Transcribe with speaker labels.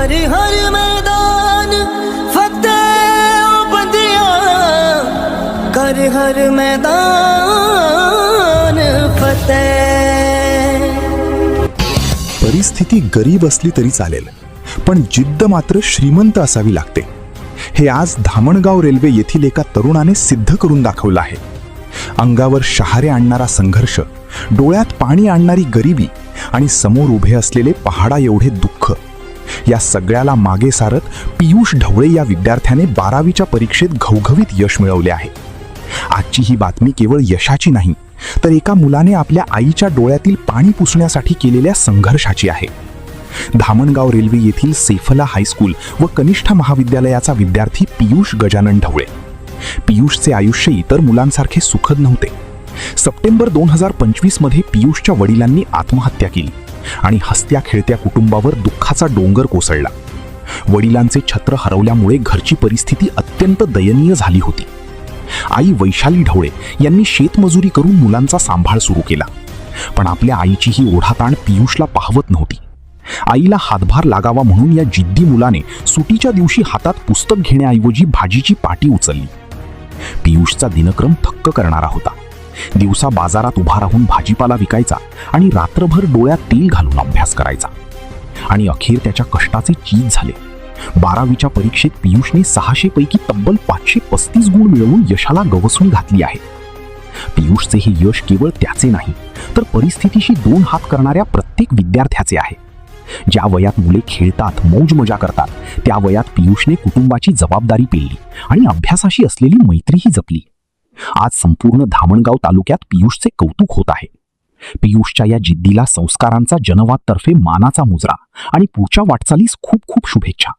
Speaker 1: कर हर मैदान फतेह ओ बंदियां, कर हर मैदान फतेह।
Speaker 2: परिस्थिती गरीब असली तरी चालेल, पण जिद्द मात्र श्रीमंत असावी लागते, हे आज धामणगाव रेल्वे येथील एका तरुणाने सिद्ध करून दाखवलं आहे। अंगावर शहारे आणणारा संघर्ष, डोळ्यात पाणी आणणारी गरिबी आणि समोर उभे असलेले पहाडा एवढे दुःख, या सगळ्याला मागे सारत पियुष ढवळे या विद्यार्थ्याने 12वीच्या परीक्षेत घवघवीत यश मिळवले आहे। आजची ही बातमी केवळ यशाची नाही, तर एका मुलाने आपल्या आईच्या डोळ्यातील पाणी पुसण्यासाठी केलेल्या संघर्षाची आहे। धामणगाव रेल्वे येथील सेफला हायस्कूल व कनिष्ठ महाविद्यालयाचा विद्यार्थी पियुष गजानन ढवळे। पियुषचे आयुष्य इतर मुलांसारखे सुखद नव्हते। सप्टेंबर 2025 मध्ये पियुषच्या वडिलांनी आत्महत्या केली आणि हसत्या खेळत्या कुटुंबावर दुःखाचा डोंगर कोसळला। वडिलांचे छत्र हरवल्यामुळे घरची परिस्थिती अत्यंत दयनीय झाली होती। आई वैशाली ढवळे यांनी शेतमजुरी करून मुलांचा सांभाळ सुरू केला, पण आपल्या आईची ही ओढाताण पियुषला पाहवत नव्हती। आईला हातभार लागावा म्हणून या जिद्दी मुलाने सुटीच्या दिवशी हातात पुस्तक घेण्याऐवजी भाजीची पाटी उचलली। पियुषचा दिनक्रम थक्क करणारा होता। दिवसा बाजारात उभा राहून भाजीपाला विकायचा आणि रात्रभर डोळ्यात तेल घालून अभ्यास करायचा, आणि अखेर त्याच्या कष्टाचे चीज झाले। 12वीच्या परीक्षेत पियुषने 600 पैकी तब्बल 535 गुण मिळवून यशाला गवसणी घातली आहे। पियुषचे हे यश केवळ त्याचे नाही, तर परिस्थितीशी 2 हात करणाऱ्या प्रत्येक विद्यार्थ्याचे आहे। ज्या वयात मुले खेळतात, मौज मजा करतात, त्या वयात पियुषने कुटुंबाची जबाबदारी पेलली आणि अभ्यासाशी असलेली मैत्रीही जपली। आज संपूर्ण धामणगाव तालुक्यात पियुषचे कौतुक होत आहे। पियुषच्या या जिद्दीला संस्कारांचा जनवाद तर्फे मानाचा मुजरा आणि पुढच्या वाटचालीस खूप खूप शुभेच्छा।